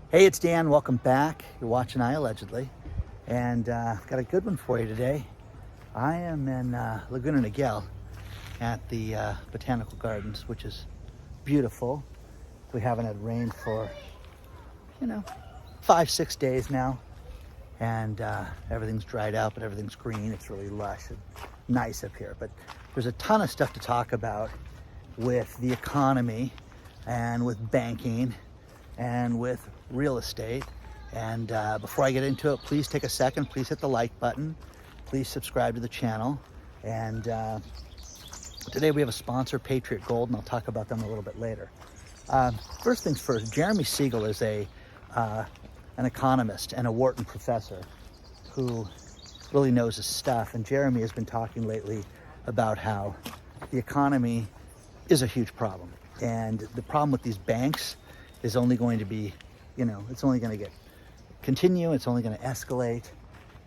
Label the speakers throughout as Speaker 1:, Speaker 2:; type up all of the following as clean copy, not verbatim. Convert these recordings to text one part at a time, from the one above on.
Speaker 1: Hey, it's Dan. Welcome back. You're watching iAllegedly, and got a good one for you today. I am in Laguna Niguel at the Botanical Gardens, which is beautiful. We haven't had rain for 5-6 days now, and everything's dried up and everything's green. It's really lush and nice up here. But there's a ton of stuff to talk about with the economy and with banking and with real estate. And before I get into it, please take a second, please hit the like button, please subscribe to the channel. And today we have a sponsor, Patriot Gold, and I'll talk about them a little bit later. First things first, Jeremy Siegel is an economist and a Wharton professor who really knows his stuff. And Jeremy has been talking lately about how the economy is a huge problem. And the problem with these banks is only going to be, it's only going to continue, it's only going to escalate.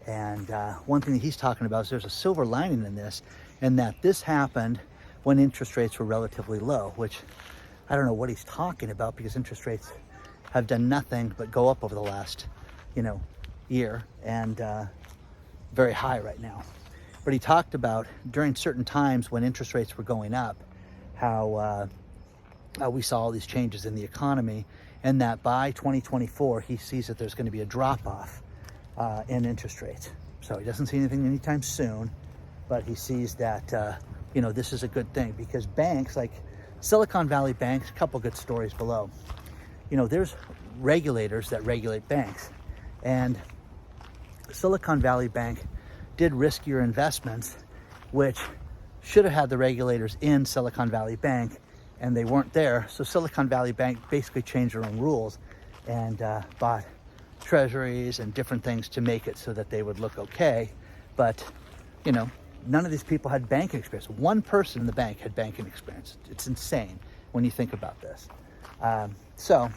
Speaker 1: And one thing that he's talking about is there's a silver lining in this, and that this happened when interest rates were relatively low, which I don't know what he's talking about, because interest rates have done nothing but go up over the last, year, and very high right now. But he talked about during certain times when interest rates were going up, how we saw all these changes in the economy, and that by 2024, he sees that there's going to be a drop-off in interest rates. So he doesn't see anything anytime soon, but he sees that, this is a good thing, because banks like Silicon Valley Bank, a couple good stories below. There's regulators that regulate banks, and Silicon Valley Bank did riskier investments, which should have had the regulators in Silicon Valley Bank, and they weren't there. So Silicon Valley Bank basically changed their own rules and bought treasuries and different things to make it so that they would look okay. But, none of these people had banking experience. One person in the bank had banking experience. It's insane when you think about this. So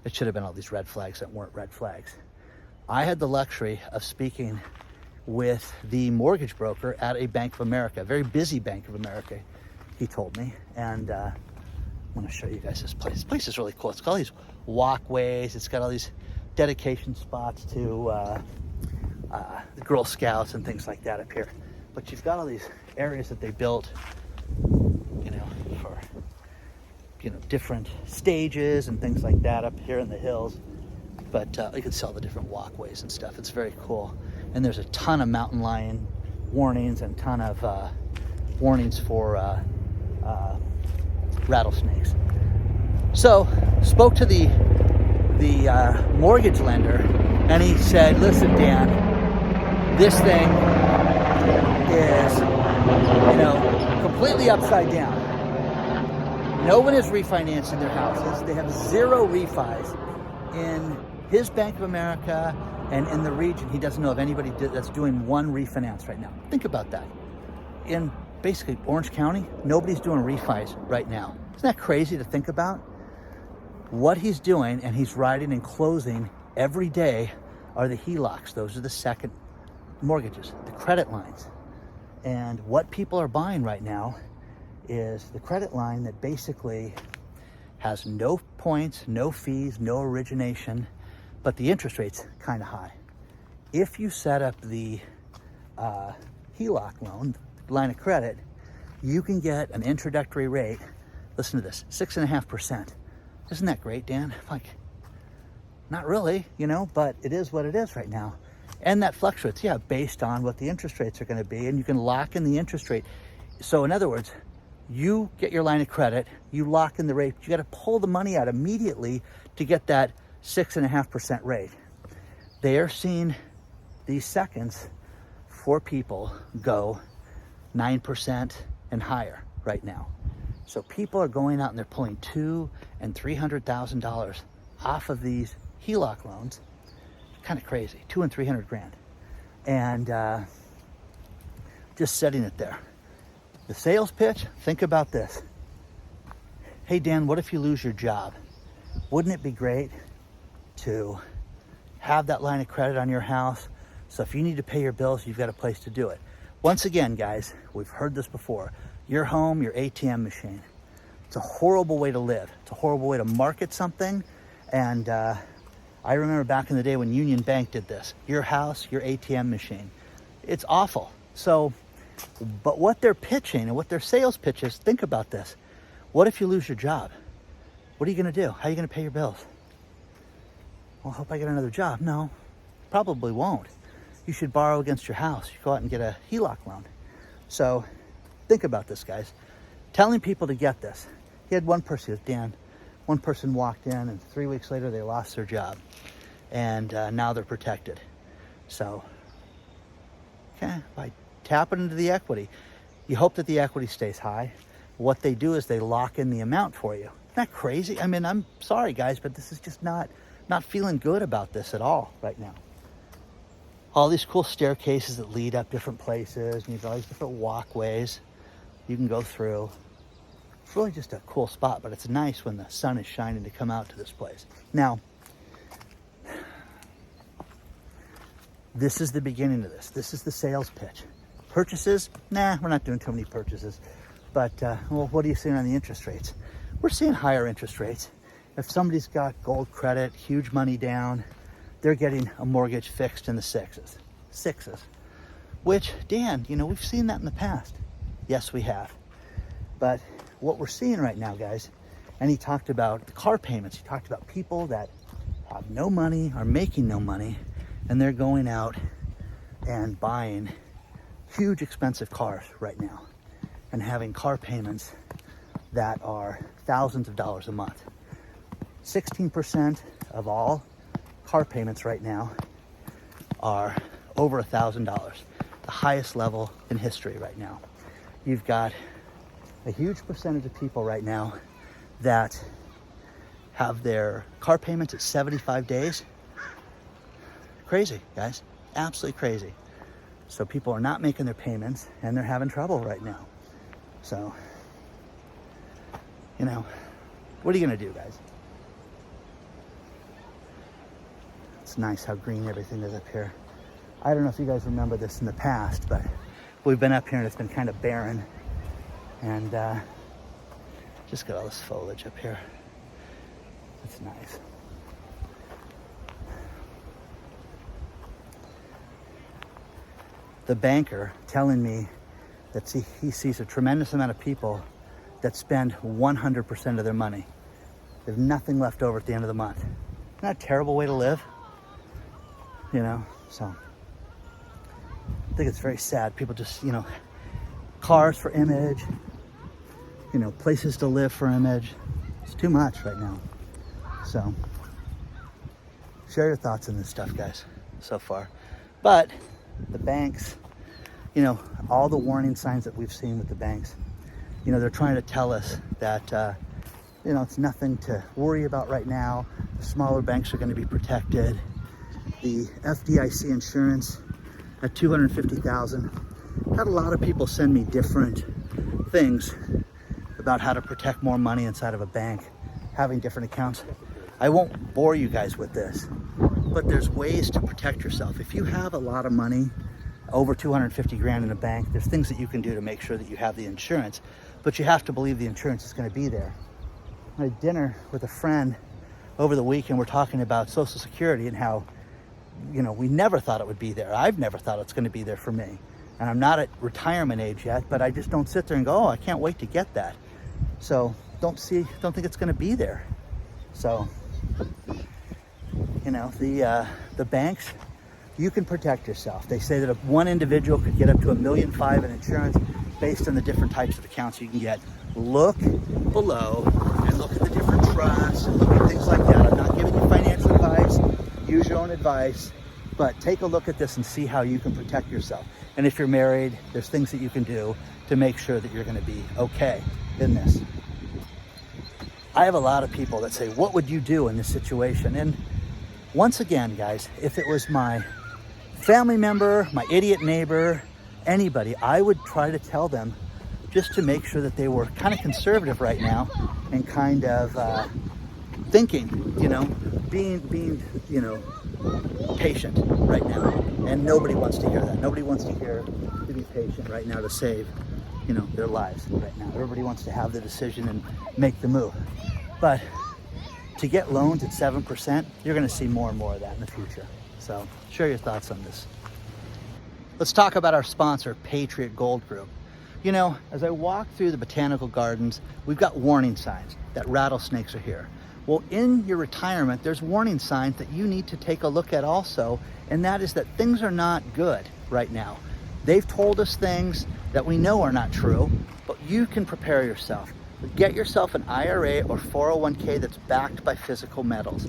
Speaker 1: it should have been all these red flags that weren't red flags. I had the luxury of speaking with the mortgage broker at a Bank of America, a very busy Bank of America, he told me. And I'm going to show you guys this place. This place is really cool. It's got all these walkways. It's got all these dedication spots to the Girl Scouts and things like that up here. But you've got all these areas that they built, for different stages and things like that up here in the hills. But you can see all the different walkways and stuff. It's very cool. And there's a ton of mountain lion warnings and a ton of warnings for rattlesnakes. So spoke to the mortgage lender, and he said, listen, Dan, this thing is completely upside down. No one is refinancing their houses. They have zero refis in his Bank of America, and in the region he doesn't know of anybody that's doing one refinance right now. Think about that. In basically Orange County, nobody's doing refis right now. Isn't that crazy to think about? What he's doing, and he's writing and closing every day, are the Helocs. Those are the second mortgages, the credit lines. And what people are buying right now is the credit line that basically has no points, no fees, no origination, but the interest rate's kind of high. If you set up the Heloc loan, line of credit, you can get an introductory rate, listen to this, 6.5%. Isn't that great, Dan? Like, not really, but it is what it is right now. And that fluctuates, based on what the interest rates are going to be, and you can lock in the interest rate. So in other words, you get your line of credit, you lock in the rate, you got to pull the money out immediately to get that 6.5% rate. They are seeing these seconds for people go 9% and higher right now. So people are going out and they're pulling $200,000 and $300,000 off of these Heloc loans. Kind of crazy, $200,000 and $300,000, and just setting it there. The sales pitch, think about this. Hey Dan, what if you lose your job? Wouldn't it be great to have that line of credit on your house, so if you need to pay your bills, you've got a place to do it? Once again, guys, we've heard this before. Your home, your ATM machine. It's a horrible way to live. It's a horrible way to market something, and I remember back in the day when Union Bank did this. Your house, your ATM machine. It's awful. So, but what they're pitching and what their sales pitch is, think about this. What if you lose your job? What are you going to do? How are you going to pay your bills? Well, I hope I get another job. No, probably won't. You should borrow against your house. You go out and get a Heloc loan. So think about this, guys. Telling people to get this. He had one person, Dan, one person walked in and 3 weeks later they lost their job. And now they're protected. So, okay, by tapping into the equity, you hope that the equity stays high. What they do is they lock in the amount for you. Isn't that crazy? I mean, I'm sorry, guys, but this is just not feeling good about this at all right now. All these cool staircases that lead up different places, and you've got all these different walkways you can go through. It's really just a cool spot, but it's nice when the sun is shining to come out to this place. Now, this is the beginning of this. This is the sales pitch. Purchases? Nah, we're not doing too many purchases. But, well, what are you seeing on the interest rates? We're seeing higher interest rates. If somebody's got gold credit, huge money down, they're getting a mortgage fixed in the sixes. Which, Dan, you know, we've seen that in the past. Yes, we have. But what we're seeing right now, guys, and he talked about the car payments. He talked about people that have no money, are making no money, and they're going out and buying huge expensive cars right now and having car payments that are thousands of dollars a month. 16% of all car payments right now are over $1,000, the highest level in history right now. You've got a huge percentage of people right now that have their car payments at 75 days. Crazy, guys, absolutely crazy. So people are not making their payments and they're having trouble right now. So, you know, what are you gonna do, guys? It's nice how green everything is up here. I don't know if you guys remember this in the past, but we've been up here and it's been kind of barren. And just got all this foliage up here. It's nice. The banker telling me that he sees a tremendous amount of people that spend 100% of their money. There's nothing left over at the end of the month. Isn't that a terrible way to live? You know, so I think it's very sad. People just, you know, cars for image, you know, places to live for image. It's too much right now. So share your thoughts on this stuff, guys, so far. But the banks, you know, all the warning signs that we've seen with the banks, you know, they're trying to tell us that, you know, it's nothing to worry about right now. The smaller banks are going to be protected. The FDIC Insurance at $250,000. Had a lot of people send me different things about how to protect more money inside of a bank, having different accounts. I won't bore you guys with this, but there's ways to protect yourself. If you have a lot of money, over 250 grand in a bank, there's things that you can do to make sure that you have the insurance, but you have to believe the insurance is going to be there. I had dinner with a friend over the weekend. We're talking about Social Security and how, you know, we never thought it would be there. I've never thought it's going to be there for me. And I'm not at retirement age yet, but I just don't sit there and go, oh, I can't wait to get that. So don't think it's going to be there. So, you know, the banks, you can protect yourself. They say that one individual could get up to $1.5 million in insurance based on the different types of accounts you can get. Look below and look at the different trusts and look at things like that. I'm not giving you financial advice. Use your own advice, but take a look at this and see how you can protect yourself. And if you're married, there's things that you can do to make sure that you're going to be okay in this. I have a lot of people that say, what would you do in this situation? And once again, guys, if it was my family member, my idiot neighbor, anybody, I would try to tell them just to make sure that they were kind of conservative right now and kind of thinking, you know, being, you know, patient right now. And nobody wants to hear that. Nobody wants to hear to be patient right now to save, you know, their lives right now. Everybody wants to have the decision and make the move. But to get loans at 7%, you're going to see more and more of that in the future. So share your thoughts on this. Let's talk about our sponsor, Patriot Gold Group. You know, as I walk through the botanical gardens, we've got warning signs that rattlesnakes are here. Well, in your retirement, there's warning signs that you need to take a look at also, and that is that things are not good right now. They've told us things that we know are not true, but you can prepare yourself. Get yourself an IRA or 401k that's backed by physical metals.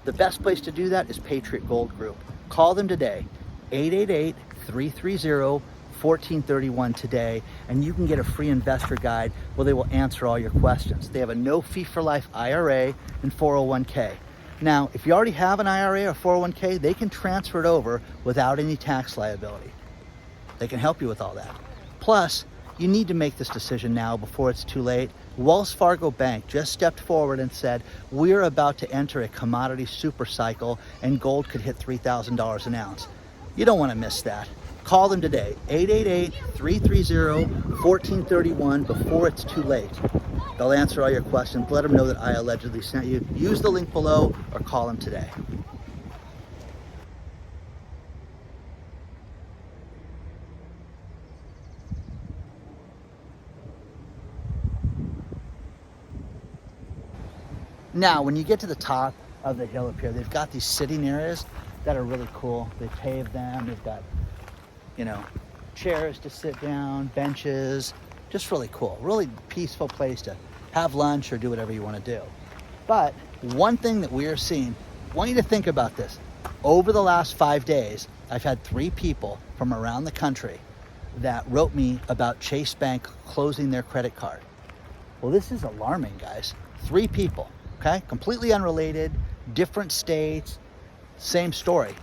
Speaker 1: The best place to do that is Patriot Gold Group. Call them today, 888-330-1431 today, and you can get a free investor guide where they will answer all your questions. They have a no fee for life IRA and 401k. Now, if you already have an IRA or 401k, they can transfer it over without any tax liability. They can help you with all that. Plus, you need to make this decision now before it's too late. Wells Fargo Bank just stepped forward and said, we're about to enter a commodity super cycle and gold could hit $3,000 an ounce. You don't want to miss that. Call them today, 888-330-1431 before it's too late. They'll answer all your questions. Let them know that I allegedly sent you. Use the link below or call them today. Now, when you get to the top of the hill up here, they've got these sitting areas that are really cool. They paved them. They've got, you know, chairs to sit down, benches, just really cool. Really peaceful place to have lunch or do whatever you want to do. But one thing that we are seeing, I want you to think about this. Over the last 5 days, I've had 3 people from around the country that wrote me about Chase Bank closing their credit card. Well, this is alarming, guys. 3 people. Okay, completely unrelated, different states, same story.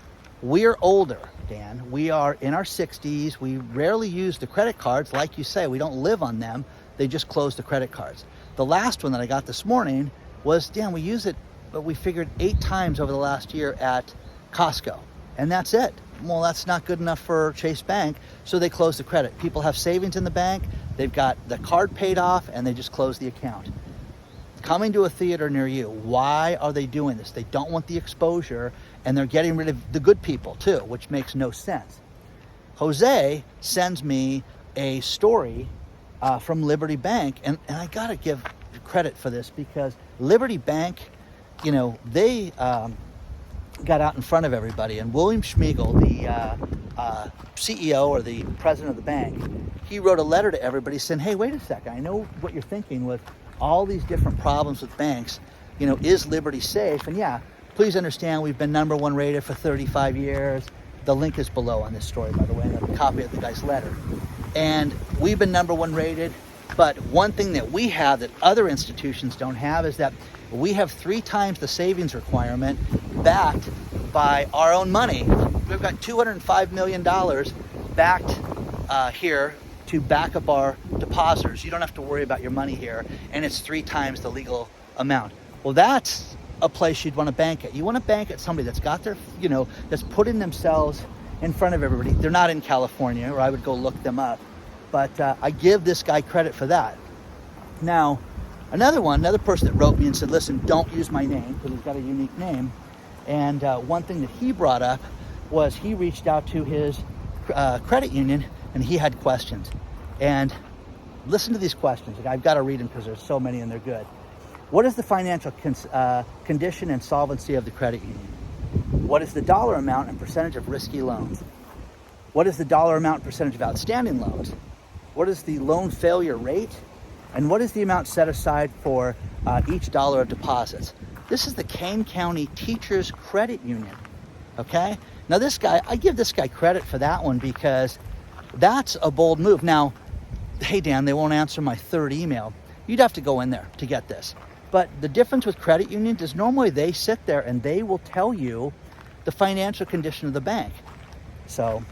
Speaker 1: We're older, Dan. We are in our 60s. We rarely use the credit cards. Like you say, we don't live on them. They just close the credit cards. The last one that I got this morning was, Dan, we use it, but we figured 8 times over the last year at Costco. And that's it. Well, that's not good enough for Chase Bank, so they close the credit. People have savings in the bank. They've got the card paid off, and they just close the account. Coming to a theater near you. Why are they doing this? They don't want the exposure, and they're getting rid of the good people too, which makes no sense. Jose sends me a story from Liberty Bank, and I gotta give credit for this because Liberty Bank, you know, they got out in front of everybody, and William Schmiegel, the CEO or the president of the bank, he wrote a letter to everybody saying, hey, wait a second, I know what you're thinking with all these different problems with banks. You know, is Liberty safe? And yeah, please understand we've been #1 rated for 35 years. The link is below on this story, by the way, and a copy of the guy's letter. And we've been #1 rated, but one thing that we have that other institutions don't have is that we have 3 times the savings requirement backed by our own money. We've got $205 million backed here to back up our depositors. You don't have to worry about your money here, and it's 3 times the legal amount. Well, that's a place you'd want to bank at. You want to bank at somebody that's got their, you know, that's putting themselves in front of everybody. They're not in California, or I would go look them up. But I give this guy credit for that. Now, another person that wrote me and said, listen, don't use my name, because he's got a unique name. And one thing that he brought up was he reached out to his credit union, and he had questions. And listen to these questions. I've got to read them because there's so many and they're good. What is the financial condition and solvency of the credit union? What is the dollar amount and percentage of risky loans? What is the dollar amount and percentage of outstanding loans? What is the loan failure rate? And what is the amount set aside for each dollar of deposits? This is the Kane County Teachers Credit Union, okay? Now this guy, I give this guy credit for that one because that's a bold move. Now, hey Dan, they won't answer my 3rd email. You'd have to go in there to get this. But the difference with credit unions is normally they sit there and they will tell you the financial condition of the bank. So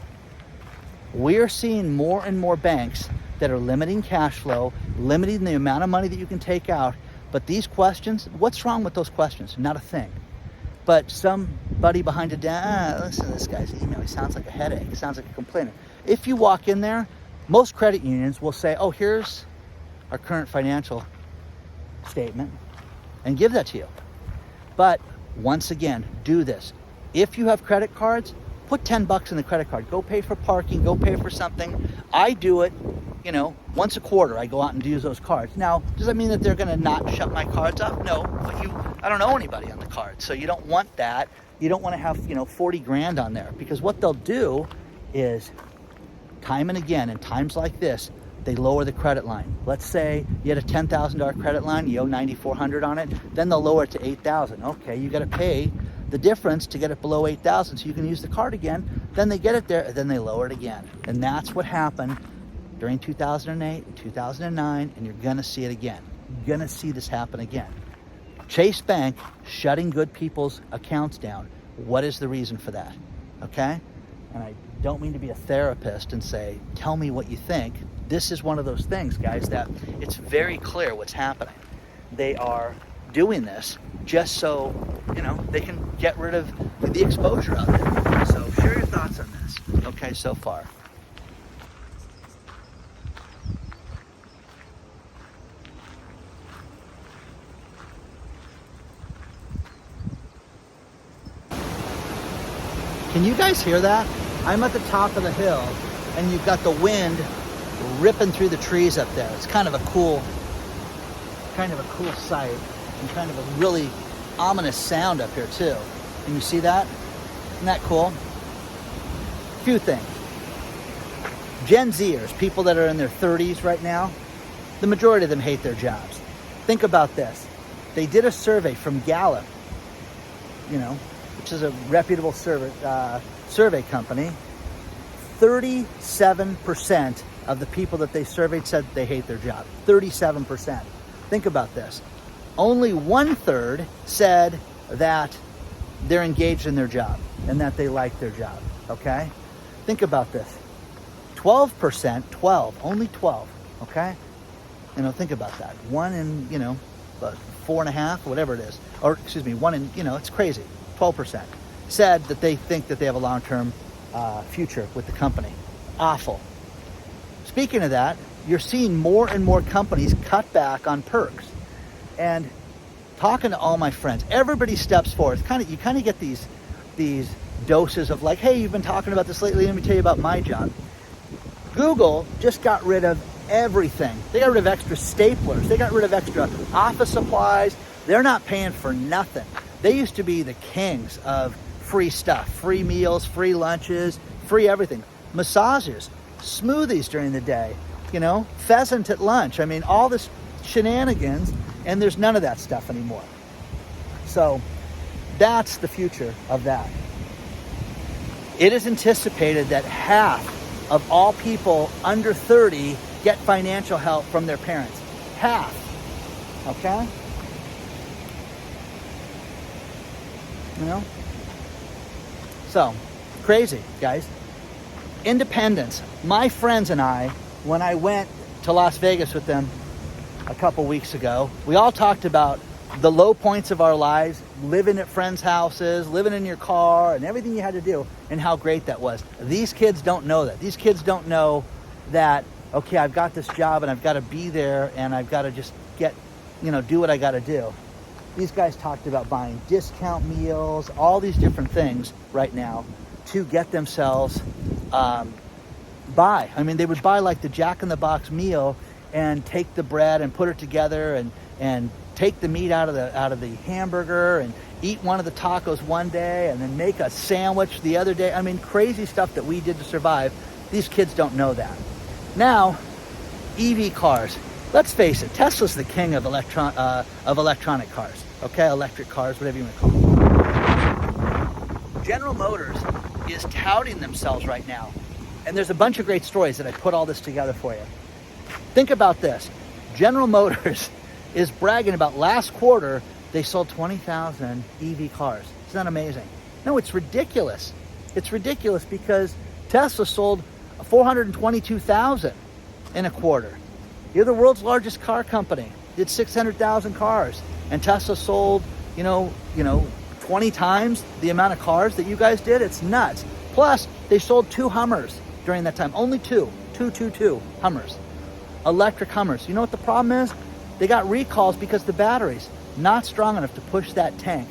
Speaker 1: we're seeing more and more banks that are limiting cash flow, limiting the amount of money that you can take out. But these questions, what's wrong with those questions? Not a thing. But somebody behind a desk, listen to this guy's email. He sounds like a headache. He sounds like a complainer. If you walk in there, most credit unions will say, oh, here's our current financial statement, and give that to you. But once again, do this. If you have credit cards, put 10 bucks in the credit card. Go pay for parking, go pay for something. I do it, you know, once a quarter. I go out and use those cards. Now, does that mean that they're gonna not shut my cards off? No, but I don't owe anybody on the card. So you don't want that. You don't wanna have, you know, 40 grand on there, because what they'll do is time and again, in times like this, they lower the credit line. Let's say you had a $10,000 credit line, you owe $9,400 on it, then they'll lower it to $8,000. Okay, you gotta pay the difference to get it below $8,000 so you can use the card again. Then they get it there, and then they lower it again. And that's what happened during 2008 and 2009, and you're gonna see it again. You're gonna see this happen again. Chase Bank shutting good people's accounts down. What is the reason for that? Okay? And I don't mean to be a therapist and say, tell me what you think. This is one of those things, guys, that it's very clear what's happening. They are doing this just so, you know, they can get rid of the exposure of it. So share your thoughts on this, okay, so far. Can you guys hear that? I'm at the top of the hill, and you've got the wind ripping through the trees up there. It's kind of a cool sight, and kind of a really ominous sound up here too. Can you see that? Isn't that cool? Few things. Gen Zers, people that are in their 30s right now, the majority of them hate their jobs. Think about this. They did a survey from Gallup, you know, which is a reputable survey company. 37% of the people that they surveyed said they hate their job. 37%. Think about this. Only 1/3 said that they're engaged in their job and that they like their job, okay? Think about this. 12%, only 12, okay? You know, think about that. 1 in, you know, 4.5, whatever it is. Or, excuse me, 1 in, you know, it's crazy. 12% said that they think that they have a long-term future with the company. Awful. Speaking of that, you're seeing more and more companies cut back on perks. And talking to all my friends, everybody steps forward. You kind of get these doses of like, hey, you've been talking about this lately, let me tell you about my job. Google just got rid of everything. They got rid of extra staplers. They got rid of extra office supplies. They're not paying for nothing. They used to be the kings of free stuff, free meals, free lunches, free everything. Massages, smoothies during the day, you know, pheasant at lunch. I mean, all this shenanigans, and there's none of that stuff anymore. So that's the future of that. It is anticipated that half of all people under 30 get financial help from their parents. Half, okay? You know? So, crazy, guys. Independence. My friends and I, when I went to Las Vegas with them a couple weeks ago, we all talked about the low points of our lives, living at friends' houses, living in your car, and everything you had to do, and how great that was. These kids don't know that. These kids don't know that, okay, I've got this job and I've got to be there and I've got to just get, you know, do what I got to do. These guys talked about buying discount meals, all these different things right now to get themselves by. I mean, they would buy like the Jack in the Box meal and take the bread and put it together and take the meat out of the hamburger and eat one of the tacos one day and then make a sandwich the other day. I mean, crazy stuff that we did to survive. These kids don't know that. Now, EV cars. Let's face it, Tesla's the king of electronic cars, okay? Electric cars, whatever you want to call them. General Motors is touting themselves right now. And there's a bunch of great stories that I put all this together for you. Think about this. General Motors is bragging about last quarter, they sold 20,000 EV cars. Isn't that amazing? No, it's ridiculous. It's ridiculous because Tesla sold 422,000 in a quarter. You're the world's largest car company. Did 600,000 cars, and Tesla sold, you know, 20 times the amount of cars that you guys did. It's nuts. Plus, they sold 2 Hummers during that time. Only two Hummers, electric Hummers. You know what the problem is? They got recalls because the battery's not strong enough to push that tank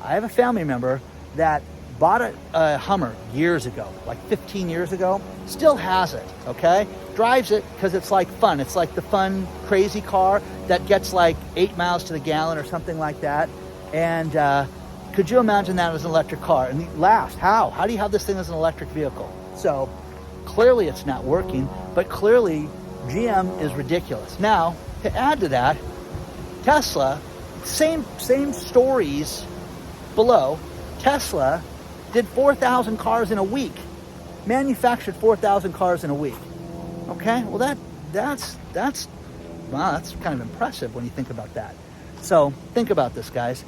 Speaker 1: I have a family member that bought a Hummer years ago, like 15 years ago, still has it, okay? Drives it because it's like fun. It's like the fun, crazy car that gets like 8 miles to the gallon or something like that. And could you imagine that as an electric car? And he laughs, how? How do you have this thing as an electric vehicle? So clearly it's not working, but clearly GM is ridiculous. Now, to add to that, Tesla, same stories below. Tesla did 4,000 cars in a week, manufactured 4,000 cars in a week. Okay, well that's kind of impressive when you think about that. So think about this, guys.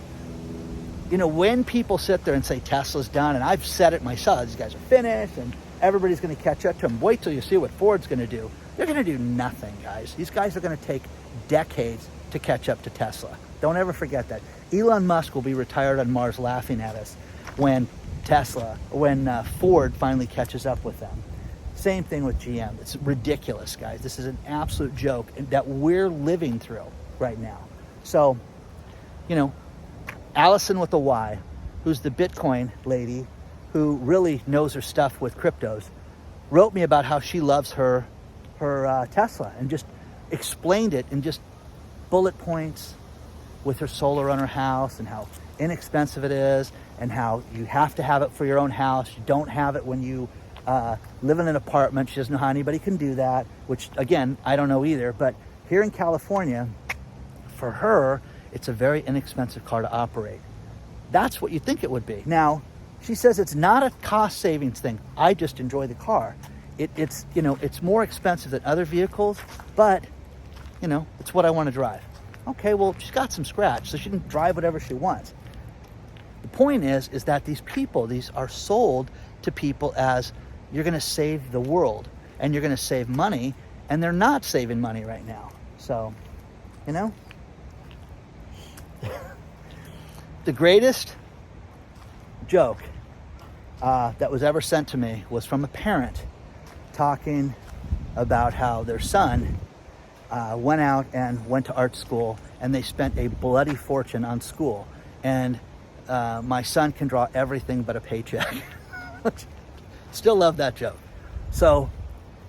Speaker 1: You know, when people sit there and say Tesla's done, and I've said it myself, these guys are finished and everybody's going to catch up to them. Wait till you see what Ford's going to do. They're going to do nothing, guys. These guys are going to take decades to catch up to Tesla. Don't ever forget that. Elon Musk will be retired on Mars laughing at us when Ford finally catches up with them. Same thing with GM. It's ridiculous, guys. This is an absolute joke that we're living through right now. So, you know, Allison with a Y, who's the Bitcoin lady who really knows her stuff with cryptos, wrote me about how she loves her Tesla and just explained it in just bullet points with her solar on her house and how inexpensive it is and how you have to have it for your own house. You don't have it when you live in an apartment. She doesn't know how anybody can do that, which again, I don't know either. But here in California, for her, it's a very inexpensive car to operate. That's what you think it would be. Now, she says it's not a cost savings thing. I just enjoy the car. It's you know, it's more expensive than other vehicles, but you know, it's what I want to drive. Okay, well, she's got some scratch, so she can drive whatever she wants. The point is that these are sold to people as you're going to save the world and you're going to save money, and they're not saving money right now. So, you know, the greatest joke that was ever sent to me was from a parent talking about how their son went out and went to art school, and they spent a bloody fortune on school. And my son can draw everything but a paycheck. Still love that joke. So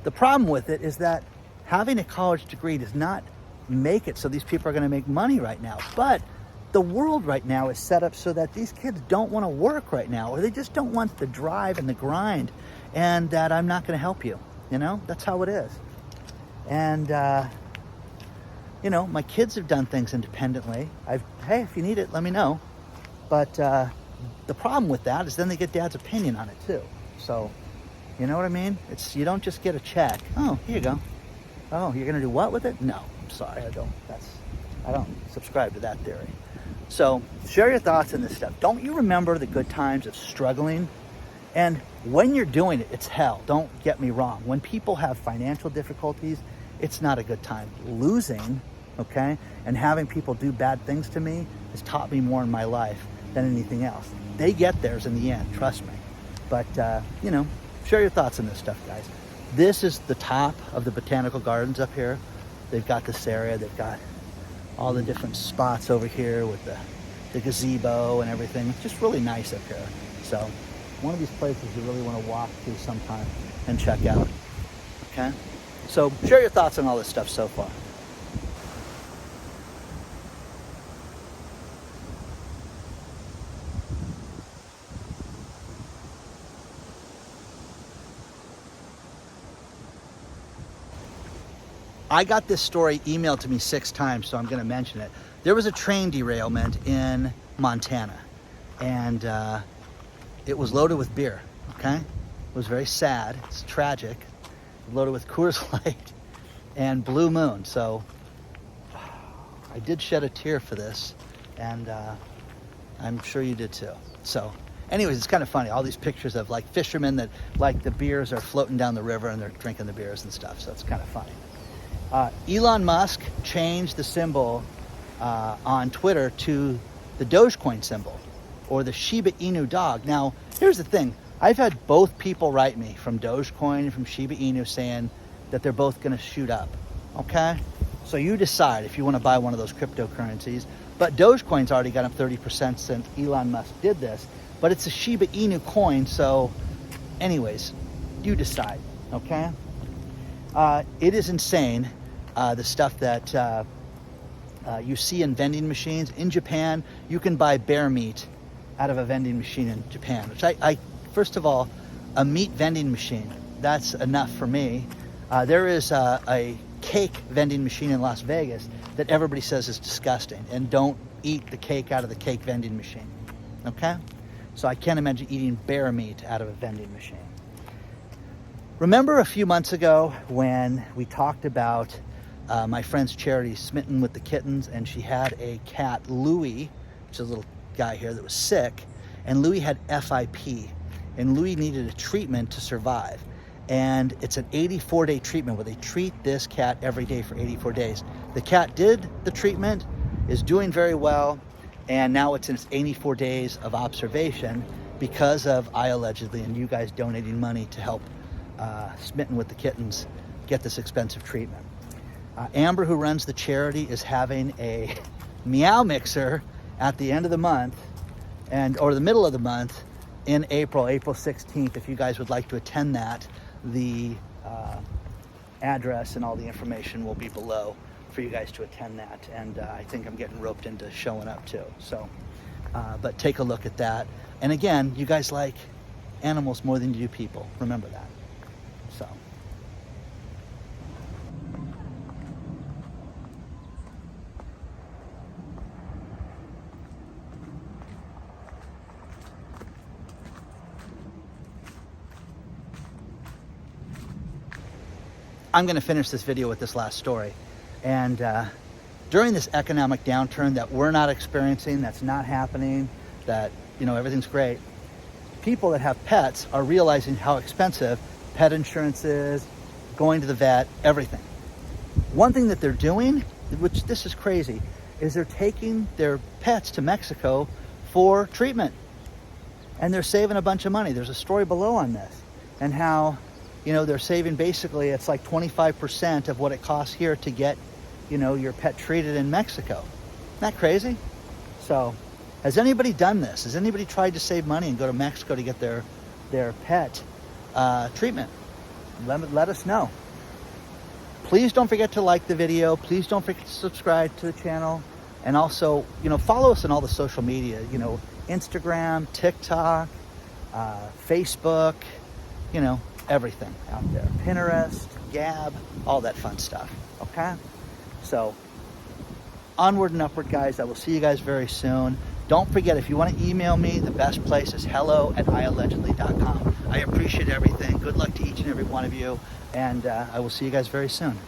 Speaker 1: the problem with it is that having a college degree does not make it so these people are going to make money right now. But the world right now is set up so that these kids don't want to work right now, or they just don't want the drive and the grind, and that I'm not going to help you. You know, that's how it is. And you know, my kids have done things independently. Hey, if you need it, let me know. But the problem with that is then they get dad's opinion on it too. So, you know what I mean? You don't just get a check. Oh, here you go. Oh, you're gonna do what with it? No, I'm sorry, I don't subscribe to that theory. So share your thoughts on this stuff. Don't you remember the good times of struggling? And when you're doing it, it's hell. Don't get me wrong. When people have financial difficulties, it's not a good time. Losing, okay, and having people do bad things to me has taught me more in my life than anything else. They get theirs in the end, trust me. But, you know, share your thoughts on this stuff, guys. This is the top of the botanical gardens up here. They've got this area. They've got all the different spots over here with the gazebo and everything. It's just really nice up here. So one of these places you really want to walk to sometime and check out. Okay? So share your thoughts on all this stuff so far. I got this story emailed to me 6 times, so I'm going to mention it. There was a train derailment in Montana, and it was loaded with beer, okay? It was very sad. It's tragic. Loaded with Coors Light and Blue Moon. So I did shed a tear for this, and I'm sure you did too. So anyways, it's kind of funny. All these pictures of like fishermen that like the beers are floating down the river and they're drinking the beers and stuff. So it's kind of funny. Elon Musk changed the symbol on Twitter to the Dogecoin symbol, or the Shiba Inu dog. Now, here's the thing. I've had both people write me from Dogecoin and from Shiba Inu saying that they're both going to shoot up, okay? So you decide if you want to buy one of those cryptocurrencies. But Dogecoin's already gone up 30% since Elon Musk did this. But it's a Shiba Inu coin, so anyways, you decide, okay? It is insane, the stuff that you see in vending machines. In Japan, you can buy bear meat out of a vending machine in Japan, which I first of all, a meat vending machine, that's enough for me. There is a cake vending machine in Las Vegas that everybody says is disgusting, and don't eat the cake out of the cake vending machine, okay? So I can't imagine eating bear meat out of a vending machine. Remember a few months ago when we talked about my friend's Charity, Smitten with the Kittens, and she had a cat, Louie, which is a little guy here that was sick, and Louie had FIP, and Louie needed a treatment to survive. And it's an 84-day treatment where they treat this cat every day for 84 days. The cat did the treatment, is doing very well, and now it's in its 84 days of observation because of iAllegedly and you guys donating money to help Smitten with the Kittens get this expensive treatment. Amber, who runs the charity, is having a Meow Mixer at the end of the month, or the middle of the month in April 16th. If you guys would like to attend that, the address and all the information will be below for you guys to attend that. And I think I'm getting roped into showing up too. So, but take a look at that. And again, you guys like animals more than you do people. Remember that. So. I'm going to finish this video with this last story. And during this economic downturn that we're not experiencing, that's not happening, that, you know, everything's great, people that have pets are realizing how expensive pet insurance is, going to the vet, everything. One thing that they're doing, which this is crazy, is they're taking their pets to Mexico for treatment. And they're saving a bunch of money. There's a story below on this, and how, you know, they're saving basically, it's like 25% of what it costs here to get, you know, your pet treated in Mexico. Isn't that crazy? So, has anybody done this? Has anybody tried to save money and go to Mexico to get their pet treatment? Let us know. Please don't forget to like the video. Please don't forget to subscribe to the channel. And also, you know, follow us on all the social media, you know, Instagram, TikTok, Facebook, you know, everything out there. Pinterest, Gab, all that fun stuff. Okay? So, onward and upward, guys. I will see you guys very soon. Don't forget, if you want to email me, the best place is hello@iallegedly.com. I appreciate everything. Good luck to each and every one of you. And I will see you guys very soon.